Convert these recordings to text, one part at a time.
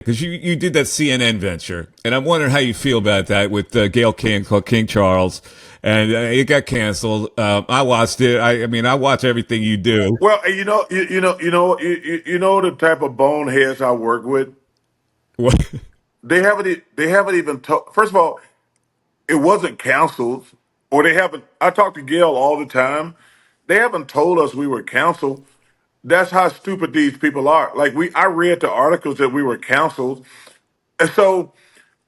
Because you did that CNN venture, and I'm wondering how you feel about that with Gayle King, called King Charles, and it got canceled. I watched it. I mean, I watch everything you do. Well, you know the type of boneheads I work with. What? They haven't even told. First of all, it wasn't canceled, or they haven't. I talk to Gail all the time. They haven't told us we were canceled. That's how stupid these people are. Like I read the articles that we were canceled, and so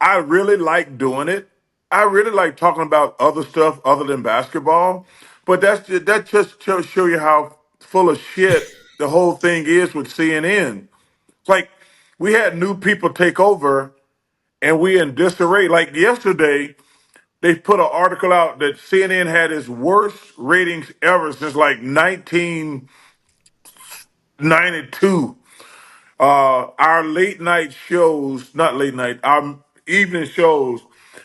I really like doing it. I really like talking about other stuff other than basketball. But that just to show you how full of shit the whole thing is with CNN. It's like we had new people take over and we in disarray. Like yesterday, they put an article out that CNN had its worst ratings ever since like 1992. Our late night shows, not late night, our evening shows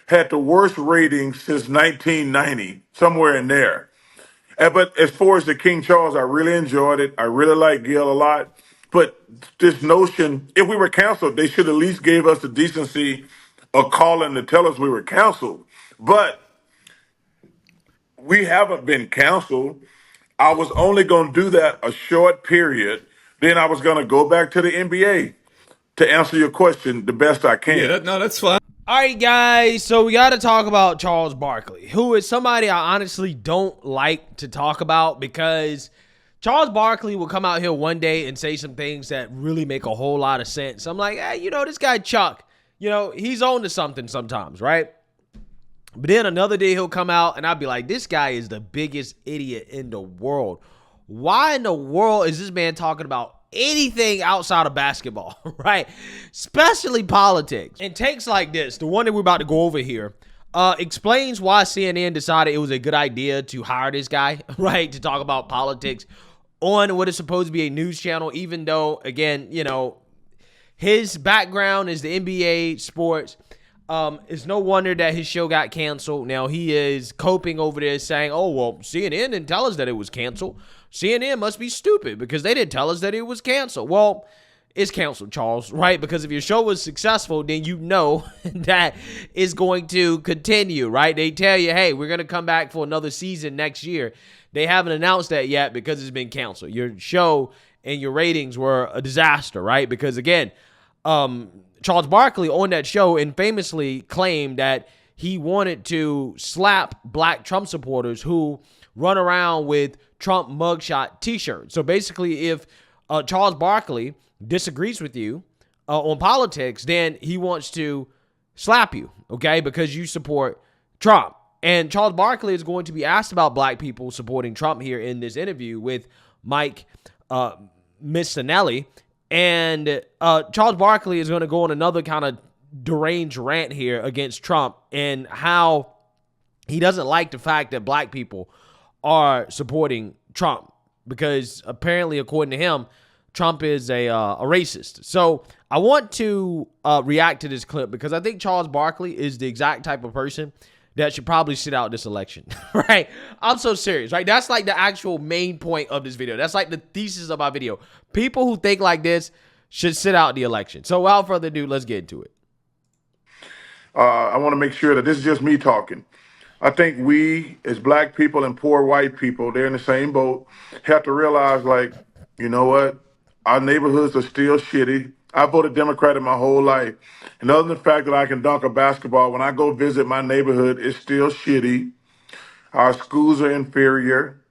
had the worst ratings since 1990, somewhere in there. But as far as the King Charles, I really enjoyed it. I really like Gail a lot. But this notion, if we were canceled, they should at least gave us the decency of calling to tell us we were canceled. But we haven't been canceled. I was only going to do that a short period. Then I was going to go back to the NBA to answer your question the best I Yeah, can. no, that's fine. All right, guys. So we got to talk about Charles Barkley, who is somebody I honestly don't like to talk about because Charles Barkley will come out here one day and say some things that really make a whole lot of sense. I'm like, hey, this guy Chuck, he's on to something sometimes, right? But then another day he'll come out and I'll be like, this guy is the biggest idiot in the world. Why in the world is this man talking about anything outside of basketball, right? Especially politics. And takes like this, the one that we're about to go over here, explains why CNN decided it was a good idea to hire this guy, right, to talk about politics on what is supposed to be a news channel, even though, again, his background is the NBA sports. It's no wonder that his show got canceled. Now, he is coping over there saying, oh, well, CNN didn't tell us that it was canceled. CNN must be stupid because they didn't tell us that it was canceled. Well, it's canceled, Charles, right? Because if your show was successful, then you know that it's going to continue, right? They tell you, hey, we're going to come back for another season next year. They haven't announced that yet because it's been canceled. Your show and your ratings were a disaster, right? Because, again, Charles Barkley on that show and famously claimed that he wanted to slap black Trump supporters who run around with Trump mugshot t-shirts. So basically, if Charles Barkley disagrees with you on politics, then he wants to slap you, okay, because you support Trump. And Charles Barkley is going to be asked about black people supporting Trump here in this interview with Mike Missanelli. And Charles Barkley is going to go on another kind of deranged rant here against Trump and how he doesn't like the fact that black people are supporting Trump because apparently, according to him, Trump is a racist. So I want to react to this clip because I think Charles Barkley is the exact type of person that should probably sit out this election, right? I'm so serious, right? That's like the actual main point of this video. That's like the thesis of my video. People who think like this should sit out the election. So without further ado, let's get into it. I want to make sure that this is just me talking. I think we, as black people and poor white people, they're in the same boat, have to realize, like, you know what? Our neighborhoods are still shitty. I voted Democratic my whole life. And other than the fact that I can dunk a basketball, when I go visit my neighborhood, it's still shitty. Our schools are inferior.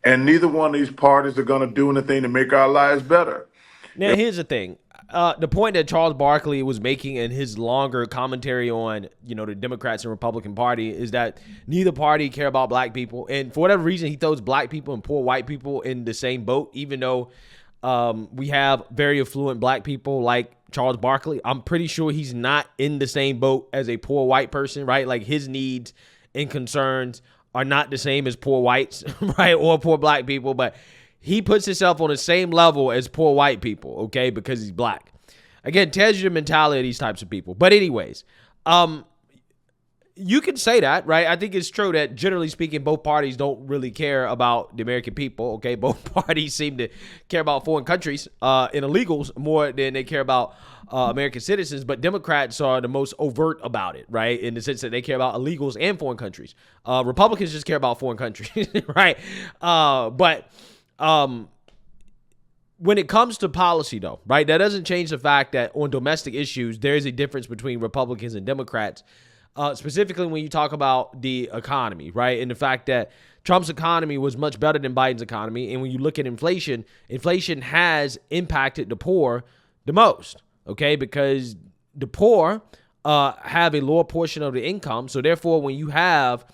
And neither one of these parties are going to do anything to make our lives better. Now, here's the thing. The point that Charles Barkley was making in his longer commentary on, the Democrats and Republican Party is that neither party care about black people. And for whatever reason, he throws black people and poor white people in the same boat, even though we have very affluent black people like Charles Barkley. I'm pretty sure he's not in the same boat as a poor white person, right? Like his needs and concerns are not the same as poor whites, right? Or poor black people, but he puts himself on the same level as poor white people, okay, because he's black. Again, tells you the mentality of these types of people. But anyways, You can say that, right? I think it's true that generally speaking, both parties don't really care about the American people. Okay, both parties seem to care about foreign countries and illegals more than they care about American citizens. But Democrats are the most overt about it, right? In the sense that they care about illegals and foreign countries. Republicans just care about foreign countries, right? But when it comes to policy, though, right, that doesn't change the fact that on domestic issues, there is a difference between Republicans and Democrats. Specifically when you talk about the economy, right? And the fact that Trump's economy was much better than Biden's economy. And when you look at inflation, inflation has impacted the poor the most, okay? Because the poor have a lower portion of the income. So therefore, when you have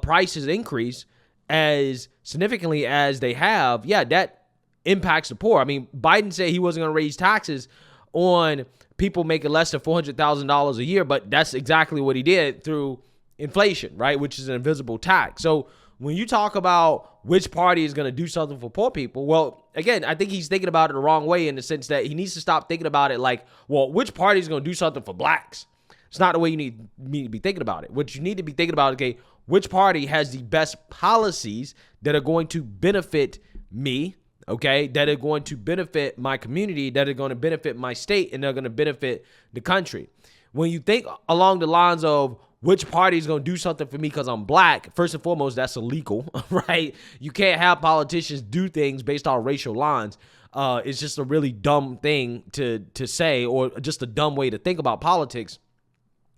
prices increase as significantly as they have, yeah, that impacts the poor. I mean, Biden said he wasn't going to raise taxes on people making less than $400,000 a year, but that's exactly what he did through inflation, right? Which is an invisible tax. So when you talk about which party is going to do something for poor people, well, again, I think he's thinking about it the wrong way in the sense that he needs to stop thinking about it like, well, which party is going to do something for blacks? It's not the way you need to be thinking about it. What you need to be thinking about, okay, which party has the best policies that are going to benefit me, okay, that are going to benefit my community, that are going to benefit my state, and they're going to benefit the country. When you think along the lines of which party is going to do something for me because I'm black, first and foremost, that's illegal, right? You can't have politicians do things based on racial lines. It's just a really dumb thing to say, or just a dumb way to think about politics.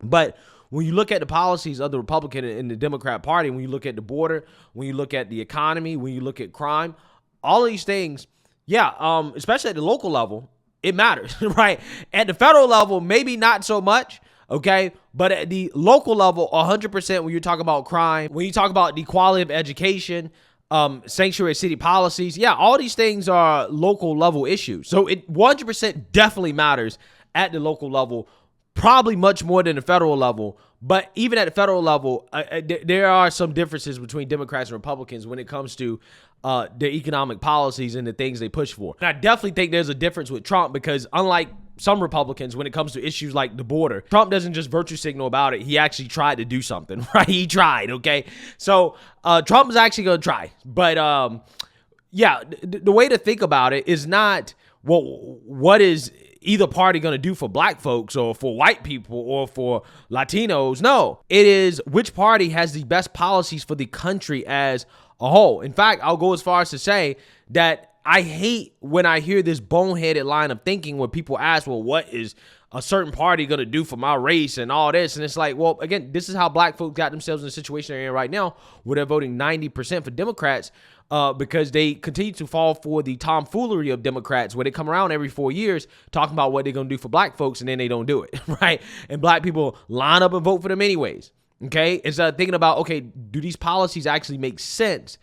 But when you look at the policies of the Republican and the Democrat Party, when you look at the border, when you look at the economy, when you look at crime, all of these things, yeah, especially at the local level, it matters, right? At the federal level, maybe not so much, okay? But at the local level, 100% when you talk about crime, when you talk about the quality of education, sanctuary city policies, yeah, all these things are local level issues. So it 100% definitely matters at the local level, probably much more than the federal level. But even at the federal level, there are some differences between Democrats and Republicans when it comes to their economic policies and the things they push for. And I definitely think there's a difference with Trump because unlike some Republicans, when it comes to issues like the border, Trump doesn't just virtue signal about it. He actually tried to do something, right? He tried, okay? So Trump is actually going to try. But yeah, the way to think about it is not, well, what is either party going to do for black folks or for white people or for Latinos? No, it is which party has the best policies for the country as a whole. In fact, I'll go as far as to say that I hate when I hear this boneheaded line of thinking where people ask, well, what is a certain party going to do for my race and all this? And it's like, well, again, this is how black folks got themselves in the situation they're in right now, where they're voting 90% for Democrats because they continue to fall for the tomfoolery of Democrats where they come around every 4 years talking about what they're going to do for black folks and then they don't do it, right? And black people line up and vote for them anyways, okay? Instead of thinking about, okay, do these policies actually make sense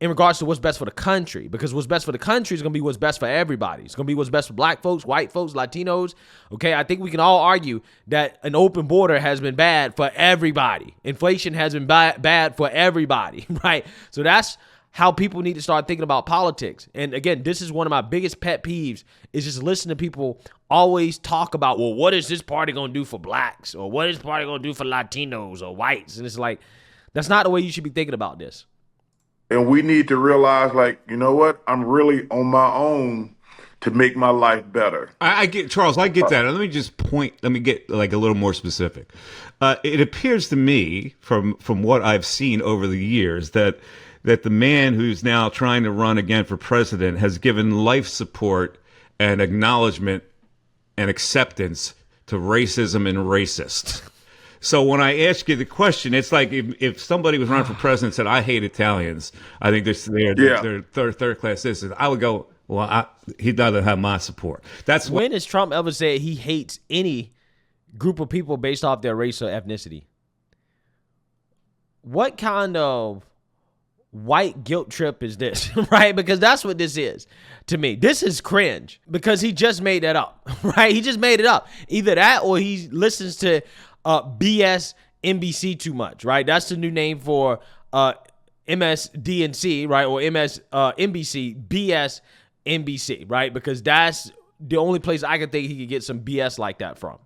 in regards to what's best for the country? Because what's best for the country is going to be what's best for everybody. It's going to be what's best for black folks, white folks, Latinos. Okay, I think we can all argue that an open border has been bad for everybody. Inflation has been bad for everybody, right? So that's how people need to start thinking about politics. And again, this is one of my biggest pet peeves is just listening to people always talk about, well, what is this party going to do for blacks? Or what is this party going to do for Latinos or whites? And it's like, that's not the way you should be thinking about this. And we need to realize, like, you know what? I'm really on my own to make my life better. I get, Charles, I get that. Let me get like a little more specific. It appears to me from what I've seen over the years that the man who's now trying to run again for president has given life support and acknowledgement and acceptance to racism and racists. So when I ask you the question, it's like if somebody was running for president and said, I hate Italians, I think they're third class citizens, I would go, well, he doesn't have my support. That's when has Trump ever said he hates any group of people based off their race or ethnicity? What kind of white guilt trip is this, right? Because that's what this is to me. This is cringe because he just made that up, right? He just made it up. Either that or he listens to BS NBC too much, right? That's the new name for MSDNC, right? Or NBC, BS NBC, right? Because that's the only place I can think he could get some BS like that from.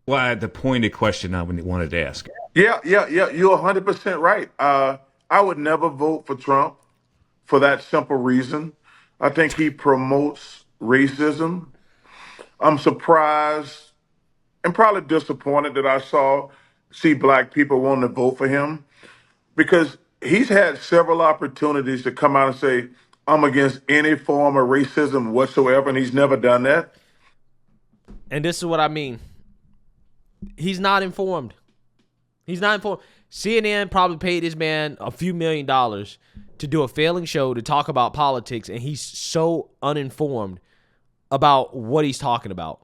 Well, the pointed question I wanted to ask. Yeah. You're 100% right. I would never vote for Trump for that simple reason. I think he promotes racism. I'm surprised and probably disappointed that I see black people wanting to vote for him because he's had several opportunities to come out and say, I'm against any form of racism whatsoever, and he's never done that. And this is what I mean. He's not informed. He's not informed. CNN probably paid this man a few $1,000,000 to do a failing show to talk about politics, and he's so uninformed about what he's talking about.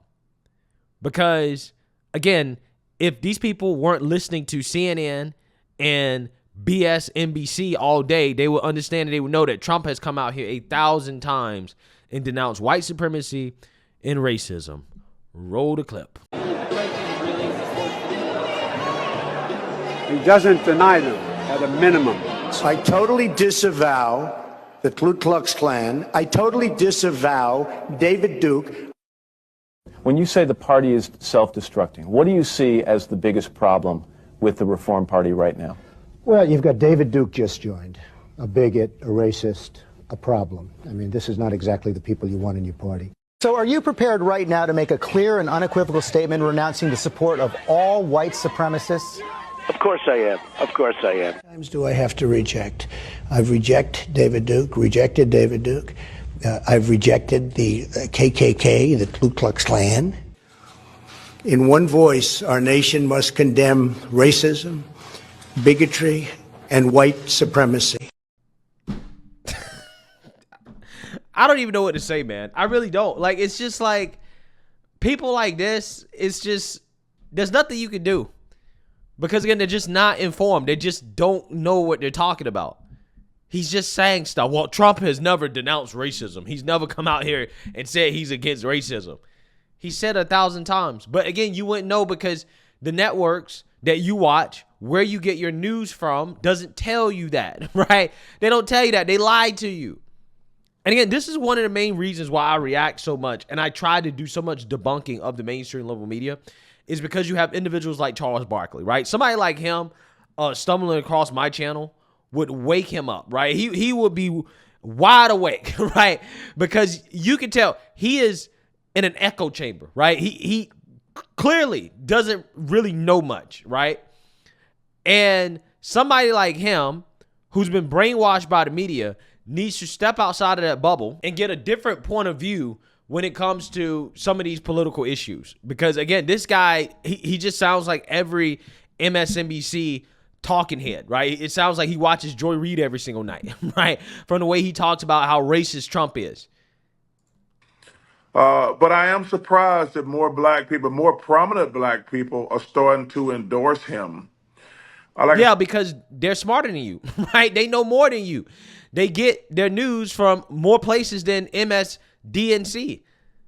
Because, again, if these people weren't listening to CNN and BS NBC all day, they would understand and they would know that Trump has come out here 1,000 times and denounced white supremacy and racism. Roll the clip. He doesn't deny them at a minimum. I totally disavow the Ku Klux Klan. I totally disavow David Duke. When you say the party is self-destructing, what do you see as the biggest problem with the Reform Party right now? Well, you've got David Duke just joined, a bigot, a racist, a problem. I mean, this is not exactly the people you want in your party. So are you prepared right now to make a clear and unequivocal statement renouncing the support of all white supremacists? Of course I am. Of course I am. How many times do I have to reject? I've rejected David Duke. I've rejected the KKK, the Ku Klux Klan. In one voice, our nation must condemn racism, bigotry, and white supremacy. I don't even know what to say, man. I really don't. Like, it's just like people like this, it's just, there's nothing you can do. Because, again, they're just not informed. They just don't know what they're talking about. He's just saying stuff. Well, Trump has never denounced racism. He's never come out here and said he's against racism. He said 1,000 times. But, again, you wouldn't know because the networks that you watch, where you get your news from, doesn't tell you that, right? They don't tell you that. They lie to you. And, again, this is one of the main reasons why I react so much and I try to do so much debunking of the mainstream level media is because you have individuals like Charles Barkley, right? Somebody like him stumbling across my channel would wake him up, right? He would be wide awake, right? Because you can tell he is in an echo chamber, right? He clearly doesn't really know much, right? And somebody like him who's been brainwashed by the media needs to step outside of that bubble and get a different point of view when it comes to some of these political issues. Because, again, this guy, he just sounds like every MSNBC talking head, right? It sounds like he watches Joy Reid every single night, right? From the way he talks about how racist Trump is. But I am surprised that more prominent black people are starting to endorse him. Yeah, because they're smarter than you, right? They know more than you. They get their news from more places than MSDNC.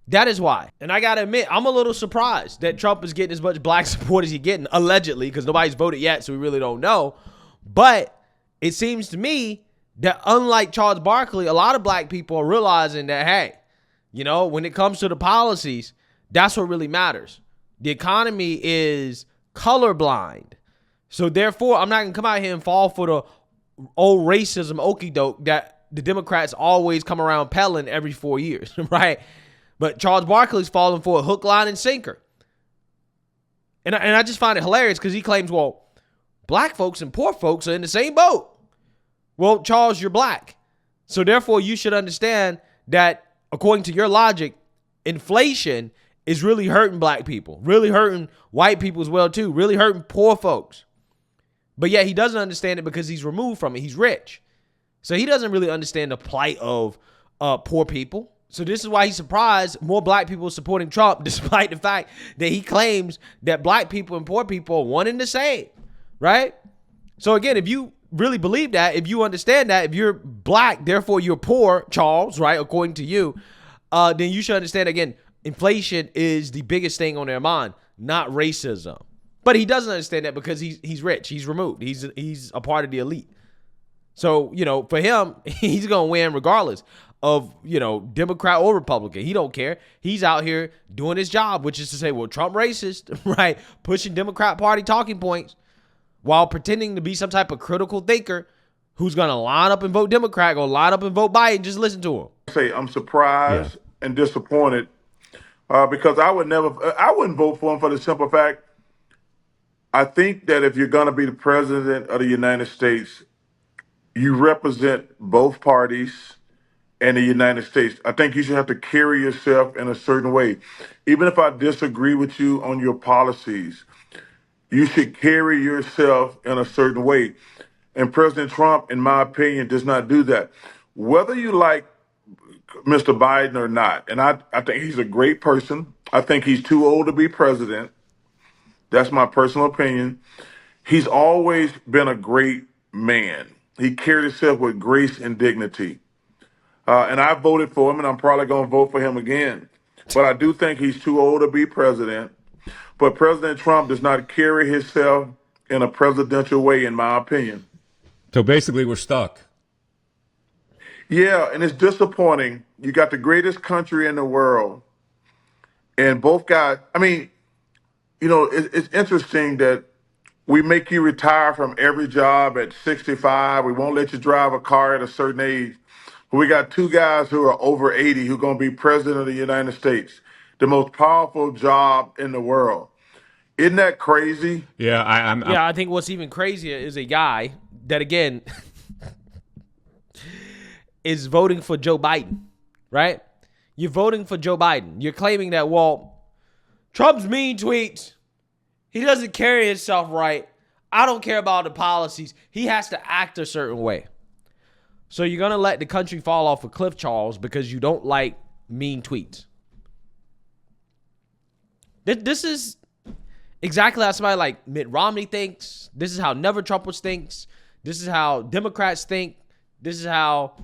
That is why. And I got to admit, I'm a little surprised that Trump is getting as much black support as he's getting, allegedly, because nobody's voted yet, so we really don't know. But it seems to me that unlike Charles Barkley, a lot of black people are realizing that, hey, you know, when it comes to the policies, that's what really matters. The economy is colorblind. So therefore, I'm not going to come out here and fall for the old racism okie doke that the Democrats always come around peddling every 4 years, right? But Charles Barkley's falling for a hook, line, and sinker. And I just find it hilarious because he claims, well, black folks and poor folks are in the same boat. Well, Charles, you're black. So therefore, you should understand that according to your logic, inflation is really hurting black people, really hurting white people as well, too, really hurting poor folks. But yet he doesn't understand it because he's removed from it. He's rich. So he doesn't really understand the plight of poor people. So this is why he's surprised more black people supporting Trump, despite the fact that he claims that black people and poor people are one and the same, right? So again, if you really believe that, if you understand that, if you're black, therefore you're poor, Charles, right, according to you, then you should understand, again, inflation is the biggest thing on their mind, not racism. But he doesn't understand that because he's rich. He's removed. He's a part of the elite. So, you know, for him, he's going to win regardless of, you know, Democrat or Republican. He don't care. He's out here doing his job, which is to say, well, Trump racist, right? Pushing Democrat Party talking points. while pretending to be some type of critical thinker who's going to line up and vote Democrat, or line up and vote Biden. Just listen to him. I'm surprised and disappointed because I wouldn't vote for him for the simple fact, I think that if you're going to be the president of the United States, you represent both parties in the United States. I think you should have to carry yourself in a certain way. Even if I disagree with you on your policies, you should carry yourself in a certain way. And President Trump, in my opinion, does not do that. Whether you like Mr. Biden or not, and I think he's a great person. I think he's too old to be president. That's my personal opinion. He's always been a great man. He carried himself with grace and dignity. And I voted for him, and I'm probably going to vote for him again. But I do think he's too old to be president. But President Trump does not carry himself in a presidential way, in my opinion. So basically, we're stuck. Yeah, and it's disappointing. You got the greatest country in the world, and both guys, I mean, it's interesting that we make you retire from every job at 65. We won't let you drive a car at a certain age. But we got two guys who are over 80 who are going to be president of the United States, the most powerful job in the world. Isn't that crazy? Yeah, I think what's even crazier is a guy that, again, is voting for Joe Biden, right? You're voting for Joe Biden. You're claiming that, well, Trump's mean tweets, he doesn't carry himself right. I don't care about the policies. He has to act a certain way. So you're going to let the country fall off a cliff, Charles, because you don't like mean tweets. This is exactly how somebody like Mitt Romney thinks. This is how Never Trumpers thinks. This is how Democrats think. This is how,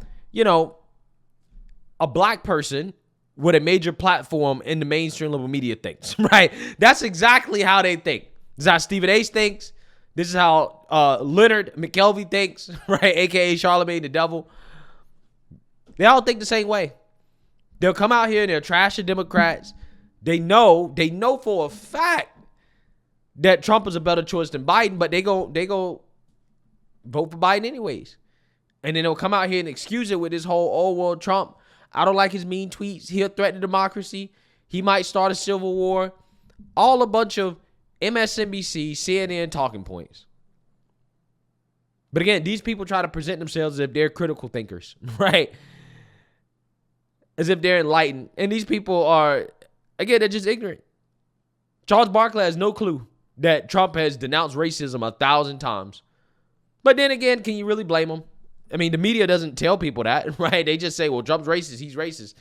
a black person with a major platform in the mainstream level media thinks, right? That's exactly how they think. This is how Stephen A. thinks. This is how Leonard McKelvey thinks, right? AKA Charlemagne the Devil. They all think the same way. They'll come out here and they'll trash the Democrats. They know for a fact that Trump is a better choice than Biden, but they go vote for Biden anyways. And then they'll come out here and excuse it with this whole, oh, well, Trump, I don't like his mean tweets. He'll threaten democracy. He might start a civil war. All a bunch of MSNBC, CNN talking points. But again, these people try to present themselves as if they're critical thinkers, right? As if they're enlightened. And these people are, again, they're just ignorant. Charles Barkley has no clue that Trump has denounced racism 1,000 times. But then again, can you really blame him? I mean, the media doesn't tell people that, right? They just say, well, Trump's racist. He's racist.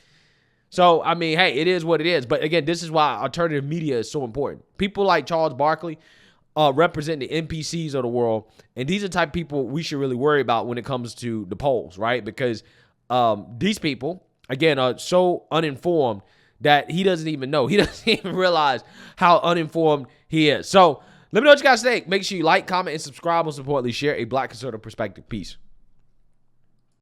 So, I mean, hey, it is what it is. But again, this is why alternative media is so important. People like Charles Barkley represent the NPCs of the world. And these are the type of people we should really worry about when it comes to the polls, right? Because these people, again, are so uninformed that he doesn't even know. He doesn't even realize how uninformed he is. So let me know what you guys think. Make sure you like, comment, and subscribe. Most importantly, share a Black conservative perspective. Peace.